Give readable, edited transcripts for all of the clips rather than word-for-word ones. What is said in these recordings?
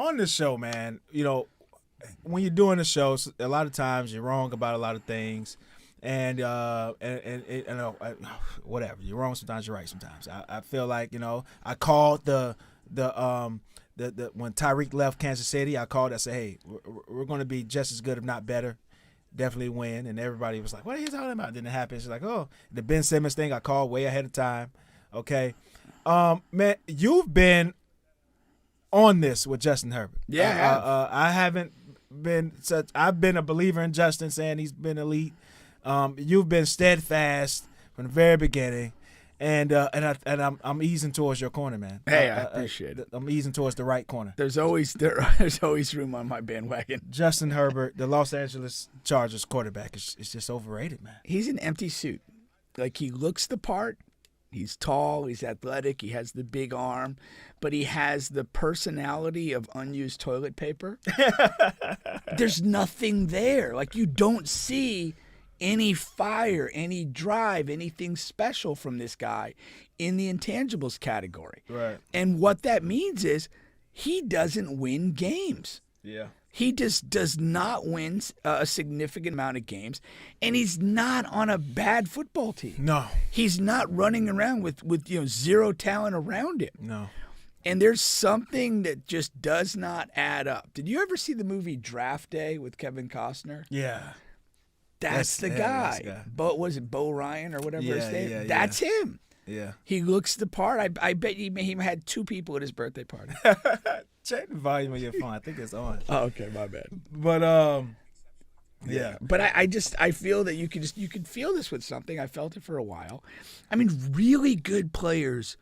on this show, man, when you're doing the show, a lot of times you're wrong about a lot of things. And whatever, you're wrong sometimes, you're right sometimes. I feel like I called the when Tyreek left Kansas City, I called. I said, hey, we're going to be just as good, if not better. Definitely win. And everybody was like, what are you talking about? Then it happened. She's like, oh, the Ben Simmons thing, I called way ahead of time. Okay, man, you've been on this with Justin Herbert. Yeah, I haven't been such. I've been a believer in Justin, saying he's been elite. You've been steadfast from the very beginning, and I'm easing towards your corner, man. Hey, I appreciate it. I'm easing towards the right corner. There's always room on my bandwagon. Justin Herbert, the Los Angeles Chargers quarterback, is just overrated, man. He's an empty suit. Like, he looks the part. He's tall. He's athletic. He has the big arm, but he has the personality of unused toilet paper. There's nothing there. Like, you don't see any fire, any drive, anything special from this guy in the intangibles category. Right. And what that means is he doesn't win games. Yeah. He just does not win a significant amount of games, and he's not on a bad football team. No. He's not running around with zero talent around him. No. And there's something that just does not add up. Did you ever see the movie Draft Day with Kevin Costner? Yeah. That's the guy. But was it Bo Ryan or whatever his name? Yeah, That's him. Yeah. He looks the part. I bet he had 2 people at his birthday party. Check the volume of your phone. I think it's on. Oh, okay, my bad. But yeah. But I feel that you can feel this with something. I felt it for a while. I mean, really good players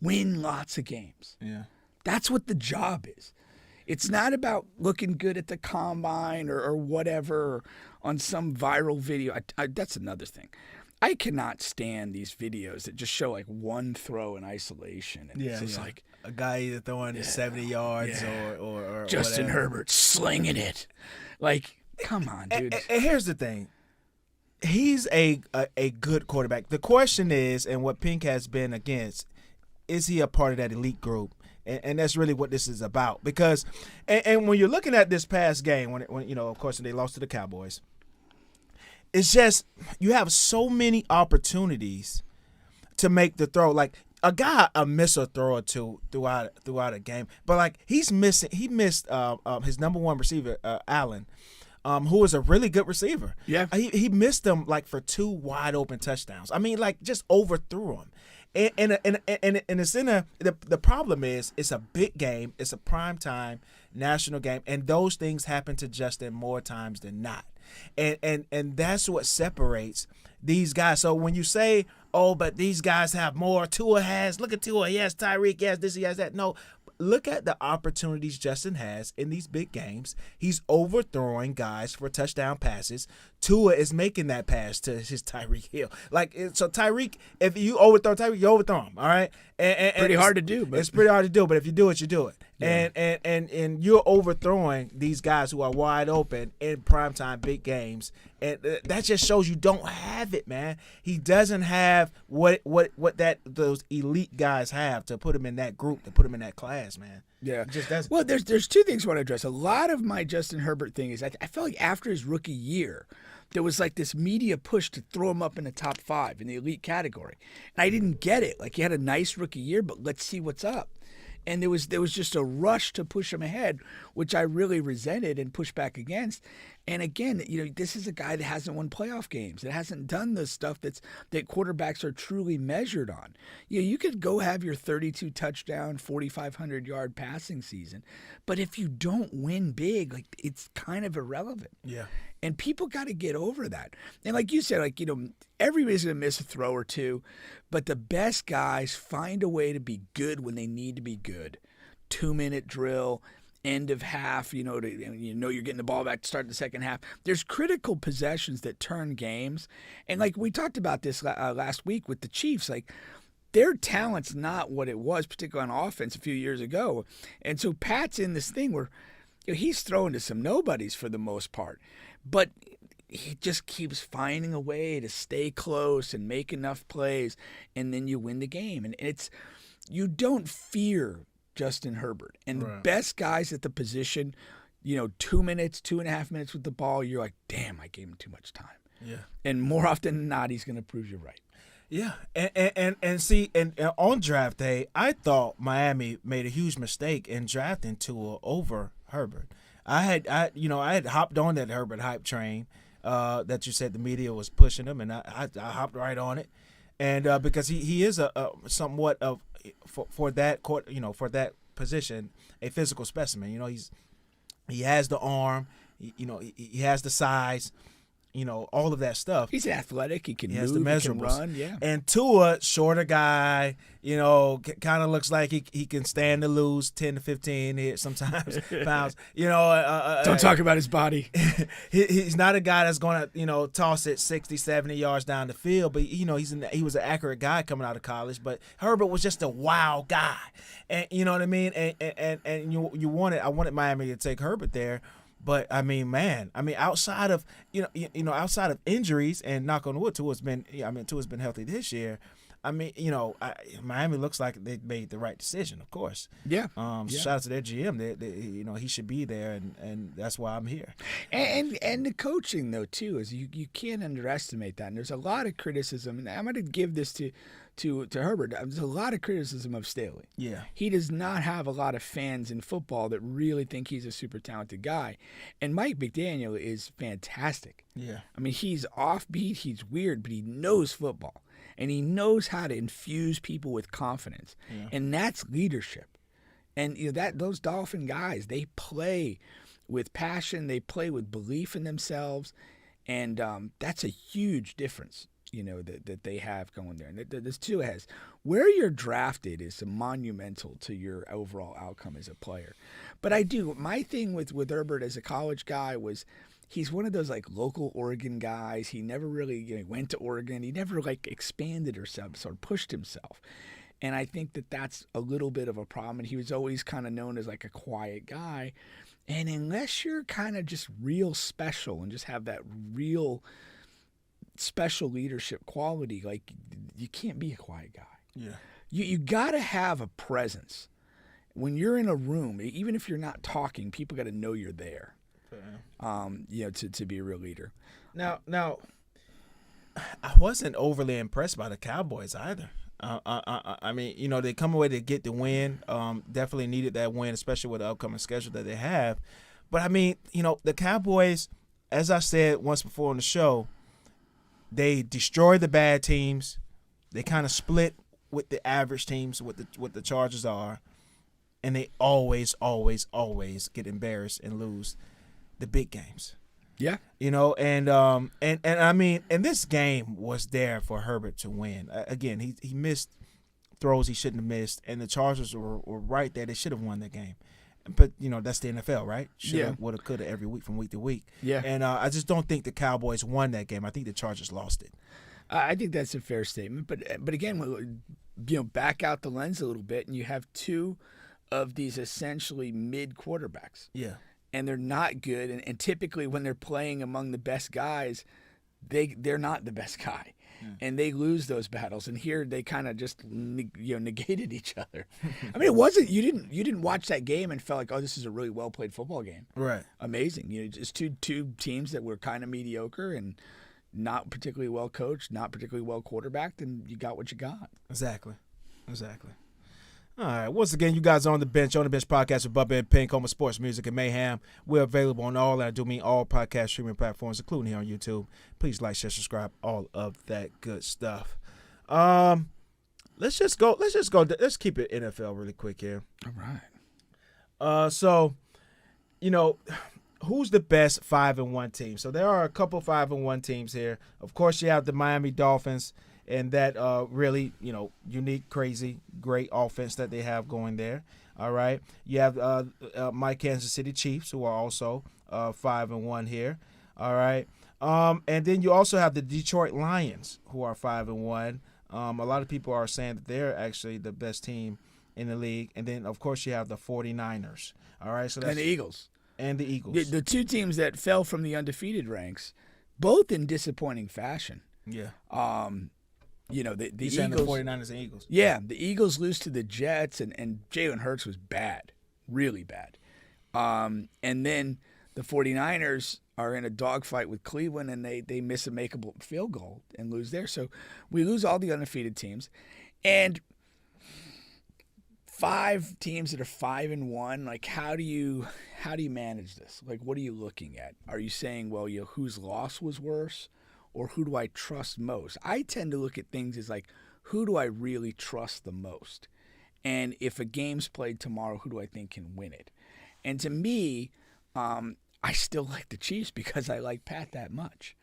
win lots of games. Yeah. That's what the job is. It's not about looking good at the combine or whatever, or on some viral video. That's another thing. I cannot stand these videos that just show like one throw in isolation. And it's just like a guy either throwing 70 yards or Justin whatever. Herbert slinging it. Like, come on, dude. And here's the thing. He's a good quarterback. The question is, and what Pink has been against, is he a part of that elite group? And that's really what this is about. Because, and when you're looking at this past game, when of course, they lost to the Cowboys, it's just you have so many opportunities to make the throw. Like, a guy miss a throw or two throughout a game, but like he missed his number one receiver, Allen, who is a really good receiver. Yeah, he missed them like for 2 wide open touchdowns. I mean, like, just overthrew him. And it's the problem is it's a big game. It's a prime time national game, and those things happen to Justin more times than not. And that's what separates these guys. So when you say, oh, but these guys have more, Tua has, look at Tua, he has Tyreek, he has this, he has that. No, look at the opportunities Justin has in these big games. He's overthrowing guys for touchdown passes. Tua is making that pass to his Tyreek Hill. Like, so Tyreek, if you overthrow Tyreek, you overthrow him, all right? And pretty hard to do. But it's pretty hard to do, but if you do it, you do it. Yeah. And you're overthrowing those guys who are wide open in primetime big games, and that just shows you don't have it, man. He doesn't have what those elite guys have to put him in that group, to put him in that class, man. Yeah. It just doesn't. Well, there's 2 things I want to address. A lot of my Justin Herbert thing is I felt like after his rookie year, there was like this media push to throw him up in the top 5 in the elite category. And I didn't get it. Like, he had a nice rookie year, but let's see what's up. And there was just a rush to push him ahead, which I really resented and pushed back against. And again, this is a guy that hasn't won playoff games. That hasn't done the stuff that quarterbacks are truly measured on. You could go have your 32 touchdown, 4,500 yard passing season, but if you don't win big, like, it's kind of irrelevant. Yeah. And people got to get over that. And like you said, everybody's going to miss a throw or two, but the best guys find a way to be good when they need to be good. 2-minute drill, end of half, you're getting the ball back to start the second half. There's critical possessions that turn games. And like we talked about this last week with the Chiefs, like, their talent's not what it was, particularly on offense a few years ago. And so Pat's in this thing where he's throwing to some nobodies for the most part. But he just keeps finding a way to stay close and make enough plays, and then you win the game. And you don't fear Justin Herbert. And the Right. best guys at the position, 2 minutes, 2.5 minutes with the ball, you're like, damn, I gave him too much time. Yeah. And more often than not, he's going to prove you right. Yeah, and see, and on draft day, I thought Miami made a huge mistake in drafting Tua over Herbert. I had hopped on that Herbert hype train that you said the media was pushing him, and I hopped right on it, and because he is a somewhat of for that court, for that position, a physical specimen. He has the arm, he has the size. All of that stuff. He's athletic. He can has move. the He can measurables. run. Yeah. And Tua, shorter guy, kind of looks like he can stand to lose 10 to 15 here sometimes pounds. Don't talk about his body. He's not a guy that's going to, toss it 60, 70 yards down the field. But, he was an accurate guy coming out of college. But Herbert was just a wild guy. And you know what I mean? And I wanted Miami to take Herbert there. But outside of outside of injuries, and knock on wood, Tua's been healthy this year. Miami looks like they made the right decision, of course. Yeah. Shout out to their GM. He should be there, and that's why I'm here. And the coaching though too is you can't underestimate that. And there's a lot of criticism, and I'm going to give this to Herbert. There's a lot of criticism of Staley. Yeah. He does not have a lot of fans in football that really think he's a super talented guy. And Mike McDaniel is fantastic. Yeah. He's offbeat, he's weird, but he knows football. And he knows how to infuse people with confidence. Yeah. And that's leadership. And those Dolphin guys, they play with passion, they play with belief in themselves, and that's a huge difference. That they have going there. And this too has where you're drafted is monumental to your overall outcome as a player. But my thing with Herbert as a college guy was he's one of those like local Oregon guys. He never really went to Oregon. He never expanded himself or pushed himself. And I think that's a little bit of a problem. And he was always kind of known as like a quiet guy. And unless you're kind of just real special and just have that real special leadership quality, you can't be a quiet guy. Yeah. You got to have a presence. When you're in a room, even if you're not talking, people got to know you're there. To be a real leader. Now, I wasn't overly impressed by the Cowboys either. They come away to get the win. Definitely needed that win, especially with the upcoming schedule that they have. But the Cowboys, as I said once before on the show, they destroy the bad teams. They kind of split with the average teams, what the Chargers are, and they always get embarrassed and lose the big games. Yeah. And this game was there for Herbert to win. Again, he missed throws he shouldn't have missed, and the Chargers were right there. They should have won that game. But, that's the NFL, right? Shoulda, woulda, coulda every week from week to week. Yeah. And I just don't think the Cowboys won that game. I think the Chargers lost it. I think that's a fair statement. But again, back out the lens a little bit, and you have two of these essentially mid quarterbacks. Yeah. And they're not good. And typically when they're playing among the best guys, they're not the best guy. Yeah. And they lose those battles. And here they kind of just negated each other. It wasn't you didn't watch that game and felt like, oh, this is a really well played football game. Right. Amazing. Just two teams that were kind of mediocre and not particularly well coached, not particularly well quarterbacked, and you got what you got. Exactly. All right. Once again, you guys are on the bench podcast with Bubba and Pink, home of sports, music, and mayhem. We're available on all podcast streaming platforms, including here on YouTube. Please like, share, subscribe, all of that good stuff. Let's go. Let's keep it NFL really quick here. All right. Who's the best 5-1 team? So there are a couple 5-1 teams here. Of course, you have the Miami Dolphins. And that really, unique, crazy, great offense that they have going there. All right. You have my Kansas City Chiefs, who are also 5-1 here. All right. And then you also have the Detroit Lions, who are 5-1. A lot of people are saying that they're actually the best team in the league. And then, of course, you have the 49ers. All right. So that's, and the Eagles. And the Eagles. The two teams that fell from the undefeated ranks, both in disappointing fashion. Yeah. the You saying the Eagles. 49ers and Eagles? Yeah, the Eagles lose to the Jets, and Jalen Hurts was bad, really bad. And then the 49ers are in a dogfight with Cleveland, and they miss a makeable field goal and lose there. So we lose all the undefeated teams. And 5 teams that are 5-1, like how do you manage this? Like, what are you looking at? Are you saying, well, whose loss was worse, or who do I trust most? I tend to look at things as like, who do I really trust the most? And if a game's played tomorrow, who do I think can win it? And to me, I still like the Chiefs because I like Pat that much.